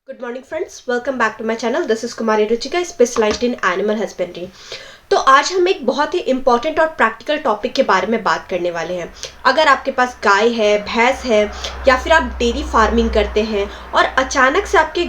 Good morning friends, welcome back to my channel. This is Kumari Ruchika, specialised in animal husbandry. तो आज हम एक बहुत ही इंपॉर्टेंट और प्रैक्टिकल टॉपिक के बारे में बात करने वाले हैं। अगर आपके पास गाय है, भैंस है या फिर आप डेयरी फार्मिंग करते हैं और अचानक से आपके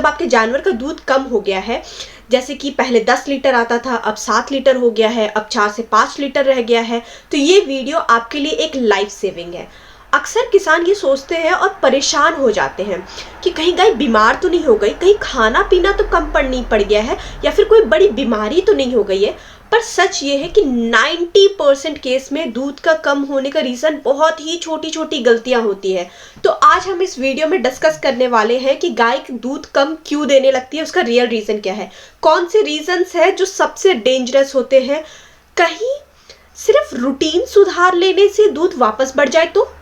आपके जानवर का दूध कम हो गया है, जैसे कि पहले 10 लीटर आता था, अब 7 लीटर हो गया है, अब 4 से 5 लीटर रह गया है, तो ये वीडियो आपके लिए एक लाइफ सेविंग है। अक्सर किसान ये सोचते हैं और परेशान हो जाते हैं कि कहीं गाय बीमार तो नहीं हो गई, कहीं खाना पीना तो कम पड़ गया है, या फिर कोई बड़ी बीमारी तो नहीं हो गई है। पर सच ये है कि 90% केस में दूध का कम होने का रीज़न बहुत ही छोटी छोटी गलतियां होती है। तो आज हम इस वीडियो में डिस्कस करने वाले हैं कि गाय दूध कम क्यों देने लगती है, उसका रियल रीज़न क्या है, कौन से रीजंस है जो सबसे डेंजरस होते हैं। कहीं सिर्फ रूटीन सुधार लेने से दूध वापस बढ़ जाए तो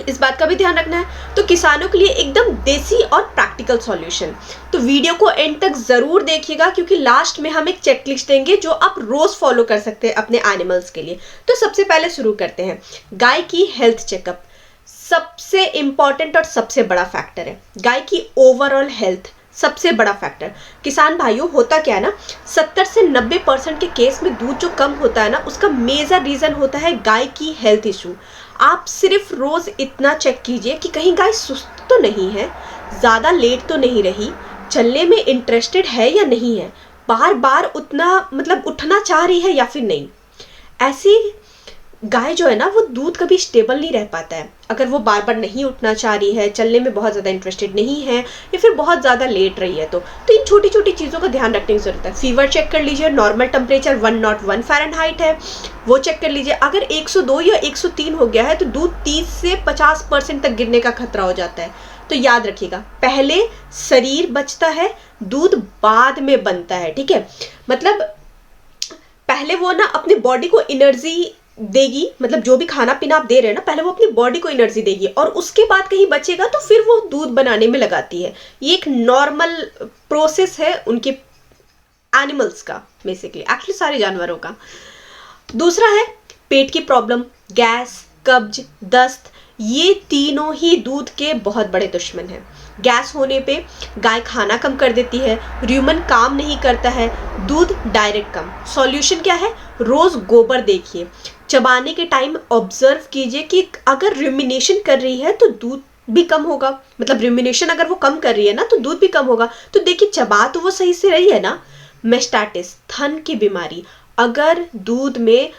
इस बात का भी ध्यान रखना है। तो किसानों के लिए एकदम देसी और प्रैक्टिकल सॉल्यूशन। तो वीडियो को एंड तक जरूर देखिएगा, क्योंकि लास्ट में हम एक चेकलिस्ट देंगे जो आप रोज फॉलो कर सकते हैं अपने एनिमल्स के लिए। तो सबसे पहले शुरू करते हैं। गाय की हेल्थ चेकअप सबसे इंपॉर्टेंट और सबसे बड़ा फैक्टर है। गाय की ओवरऑल हेल्थ सबसे बड़ा फैक्टर। किसान भाइयों, होता क्या है ना, 70 से 90% के केस में दूध जो कम होता है ना, उसका मेजर रीजन होता है गाय की हेल्थ इशू। आप सिर्फ रोज इतना चेक कीजिए कि कहीं गाय सुस्त तो नहीं है, ज़्यादा लेट तो नहीं रही, चलने में इंटरेस्टेड है या नहीं है, बार बार उठना चाह रही है या फिर नहीं। ऐसी गाय जो है ना, वो दूध कभी स्टेबल नहीं रह पाता है। अगर वो बार बार नहीं उठना चाह रही है, चलने में बहुत ज़्यादा इंटरेस्टेड नहीं है, या फिर बहुत ज़्यादा लेट रही है, तो इन छोटी छोटी चीज़ों का ध्यान रखने की ज़रूरत है। फीवर चेक कर लीजिए, नॉर्मल टेम्परेचर 101 फ़ारेनहाइट है, वो चेक कर लीजिए। अगर 102 या 103 हो गया है तो दूध 30 से 50% तक गिरने का खतरा हो जाता है। तो याद रखिएगा, पहले शरीर बचता है, दूध बाद में बनता है। ठीक है, मतलब पहले वो ना अपनी बॉडी को एनर्जी देगी, मतलब जो भी खाना पीना आप दे रहे हैं ना, पहले वो अपनी बॉडी को एनर्जी देगी और उसके बाद कहीं बचेगा तो फिर वो दूध बनाने में लगाती है। ये एक नॉर्मल प्रोसेस है उनके एनिमल्स का, बेसिकली एक्चुअली सारे जानवरों का। दूसरा है पेट की प्रॉब्लम, गैस, कब्ज, दस्त। ये तीनों ही दूध के बहुत बड़े दुश्मन हैं। गैस होने पे गाय खाना कम कर देती है, र्यूमन काम नहीं करता है, दूध डायरेक्ट कम। सॉल्यूशन क्या है? रोज गोबर देखिए, चबाने के टाइम ऑब्जर्व कीजिए कि अगर रुमिनेशन कर रही है तो दूध भी कम होगा। मतलब रुमिनेशन अगर वो कम कर रही है ना, तो दूध भी कम होगा। तो देखिए, चबा तो वो सही से रही है ना। मेस्टाटिस, थन की बीमारी, अगर दूध में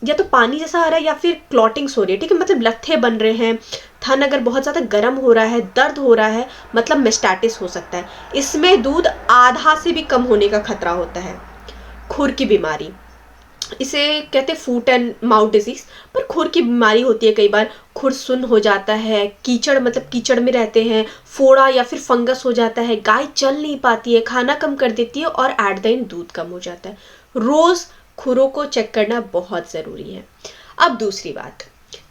या तो पानी जैसा आ रहा है या फिर क्लॉटिंग्स हो रही है, ठीक है, मतलब लत्थे बन रहे हैं, थन अगर बहुत ज़्यादा गर्म हो रहा है, दर्द हो रहा है, मतलब मेस्टाटिस हो सकता है। इसमें दूध आधा से भी कम होने का खतरा होता है। खुर की बीमारी, इसे कहते हैं फूट एंड माउथ डिजीज, पर खुर की बीमारी होती है। कई बार खुर सुन्न हो जाता है, कीचड़ में रहते हैं, फोड़ा या फिर फंगस हो जाता है, गाय चल नहीं पाती है, खाना कम कर देती है और एट द एंड दूध कम हो जाता है। रोज खुरों को चेक करना बहुत ज़रूरी है। अब दूसरी बात,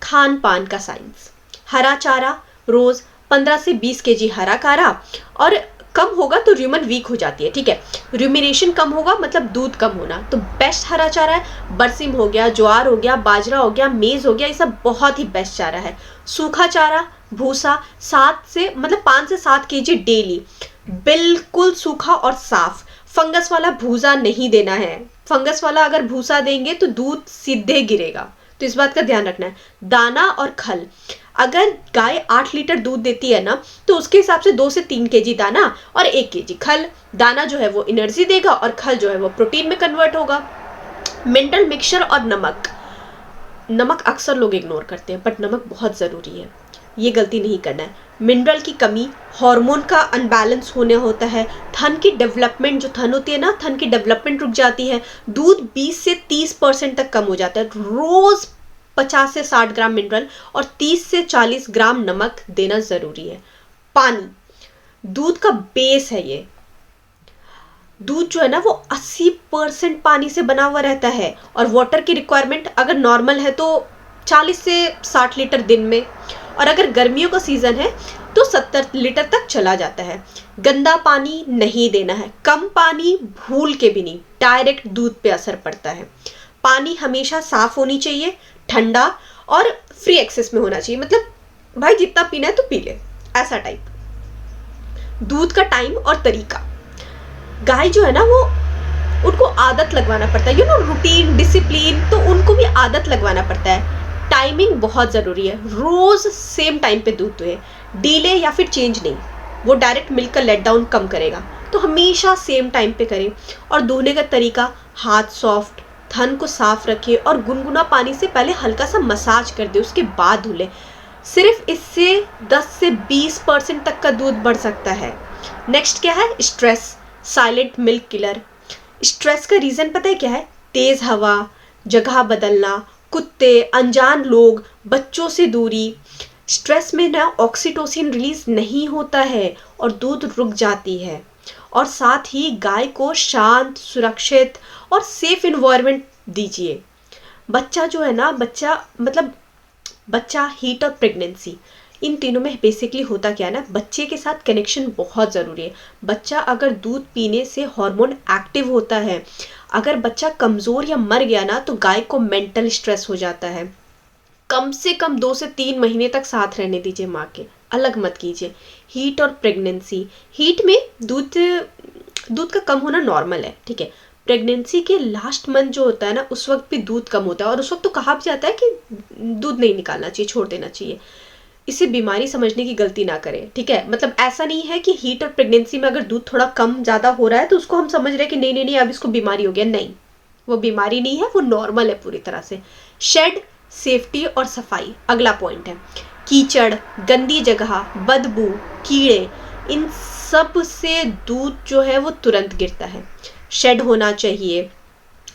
खान पान का साइंस। हरा चारा रोज 15 से 20 केजी हरा चारा, और कम होगा तो र्यूमन वीक हो जाती है। ठीक है, र्यूमिनेशन कम होगा मतलब दूध कम होना। तो बेस्ट हरा चारा है बरसिम हो गया, ज्वार हो गया, बाजरा हो गया, मेज हो गया, ये सब बहुत ही बेस्ट चारा है। सूखा चारा, भूसा 5 से 7 केजी डेली, बिल्कुल सूखा और साफ। फंगस वाला भूसा नहीं देना है, फंगस वाला अगर भूसा देंगे तो दूध सीधे गिरेगा, तो इस बात का ध्यान रखना है। दाना और खल, अगर गाय 8 लीटर दूध देती है ना, तो उसके हिसाब से 2 से 3 केजी दाना और 1 केजी खल। दाना जो है वो एनर्जी देगा और खल जो है वो प्रोटीन में कन्वर्ट होगा। मिनरल मिक्सचर और नमक अक्सर लोग इग्नोर करते हैं, बट नमक बहुत ज़रूरी है, ये गलती नहीं करना है। मिनरल की कमी, हार्मोन का अनबैलेंस होने होता है, थन की डेवलपमेंट, जो थन होती है ना, थन की डेवलपमेंट रुक जाती है, दूध 20 से 30% तक कम हो जाता है। रोज 50 से 60 ग्राम मिनरल और 30 से 40 ग्राम नमक देना ज़रूरी है। पानी दूध का बेस है। ये दूध जो है ना, वो 80% पानी से बना हुआ रहता है, और वाटर की रिक्वायरमेंट अगर नॉर्मल है तो 40 से 60 लीटर दिन में, और अगर गर्मियों का सीज़न है तो 70 लीटर तक चला जाता है। गंदा पानी नहीं देना है, कम पानी भूल के भी नहीं, डायरेक्ट दूध पे असर पड़ता है। पानी हमेशा साफ होनी चाहिए, ठंडा और फ्री एक्सेस में होना चाहिए, मतलब भाई जितना पीना है तो पी ले, ऐसा टाइप। दूध का टाइम और तरीका। गाय जो है ना वो, उनको आदत लगवाना पड़ता है, रूटीन, डिसिप्लिन, तो उनको भी आदत लगवाना पड़ता है। टाइमिंग बहुत ज़रूरी है, रोज़ सेम टाइम पे दूध दुहे, डीले या फिर चेंज नहीं, वो डायरेक्ट मिल्क का लेट डाउन कम करेगा। तो हमेशा सेम टाइम पे करें। और धोने का तरीका, हाथ सॉफ्ट, थन को साफ रखें और गुनगुना पानी से पहले हल्का सा मसाज कर दे, उसके बाद धुले। सिर्फ इससे 10 से 20% तक का दूध बढ़ सकता है। नेक्स्ट क्या है, stress, silent milk killer. Stress का रीज़न पता है क्या है? तेज़ हवा, जगह बदलना, कुत्ते, अनजान लोग, बच्चों से दूरी। स्ट्रेस में ना ऑक्सीटोसिन रिलीज नहीं होता है और दूध रुक जाती है। और साथ ही गाय को शांत, सुरक्षित और सेफ इन्वायरमेंट दीजिए। बच्चा जो है ना, बच्चा, हीट और प्रेगनेंसी, इन तीनों में बेसिकली होता क्या है ना, बच्चे के साथ कनेक्शन बहुत ज़रूरी है। बच्चा अगर दूध पीने से हार्मोन एक्टिव होता है, अगर बच्चा कमज़ोर या मर गया ना तो गाय को मेंटल स्ट्रेस हो जाता है। कम से कम 2 से 3 महीने तक साथ रहने दीजिए माँ के, अलग मत कीजिए। हीट और प्रेगनेंसी, हीट में दूध का कम होना नॉर्मल है, ठीक है। प्रेगनेंसी के लास्ट मंथ जो होता है ना, उस वक्त भी दूध कम होता है और उस वक्त तो कहा भी जाता है कि दूध नहीं निकालना चाहिए, छोड़ देना चाहिए। इसे बीमारी समझने की गलती ना करें, ठीक है। मतलब ऐसा नहीं है कि हीट और प्रेगनेंसी में अगर दूध थोड़ा कम ज़्यादा हो रहा है तो उसको हम समझ रहे हैं कि नहीं नहीं नहीं अब इसको बीमारी हो गया। नहीं, वो बीमारी नहीं है, वो नॉर्मल है पूरी तरह से। शेड, सेफ्टी और सफाई अगला पॉइंट है। कीचड़, गंदी जगह, बदबू, कीड़े, इन सब से दूध जो है वो तुरंत गिरता है। शेड होना चाहिए,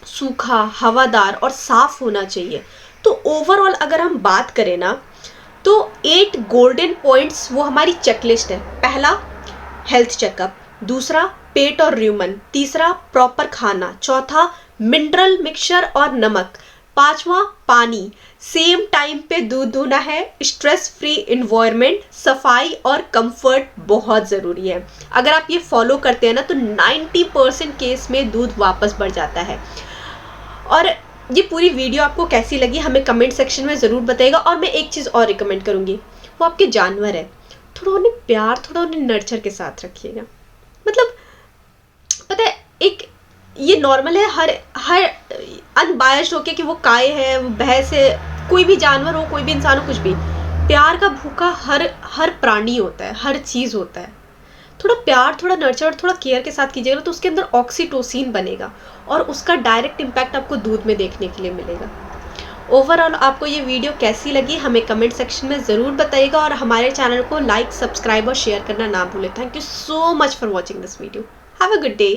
सूखा, हवादार और साफ होना चाहिए। तो ओवरऑल अगर हम बात करें ना तो 8 गोल्डन पॉइंट्स वो हमारी चेकलिस्ट है। पहला, हेल्थ चेकअप। दूसरा, पेट और र्यूमन। तीसरा, प्रॉपर खाना। चौथा, मिनरल मिक्सचर और नमक। पांचवा, पानी। सेम टाइम पे दूध धोना है। स्ट्रेस फ्री इन्वायरमेंट, सफाई और कंफर्ट बहुत ज़रूरी है। अगर आप ये फॉलो करते हैं ना तो 90% केस में दूध वापस बढ़ जाता है। और ये पूरी वीडियो आपको कैसी लगी हमें कमेंट सेक्शन में ज़रूर बताइएगा। और मैं एक चीज़ और रिकमेंड करूँगी, वो आपके जानवर है, थोड़ा उन्हें प्यार, थोड़ा उन्हें नर्चर के साथ रखिएगा। मतलब पता है, एक ये नॉर्मल है, हर अनबायस्ड होके कि वो गाय है, वो भैंस है, कोई भी जानवर हो, कोई भी इंसान हो, कुछ भी, प्यार का भूखा हर प्राणी होता है, हर चीज़ होता है। थोड़ा प्यार, थोड़ा नर्चर और थोड़ा केयर के साथ कीजिएगा तो उसके अंदर ऑक्सीटोसिन बनेगा और उसका डायरेक्ट इम्पैक्ट आपको दूध में देखने के लिए मिलेगा। ओवरऑल आपको ये वीडियो कैसी लगी हमें कमेंट सेक्शन में ज़रूर बताइएगा और हमारे चैनल को लाइक, सब्सक्राइब और शेयर करना ना भूलें। Thank you so much for watching this video. Have a good day.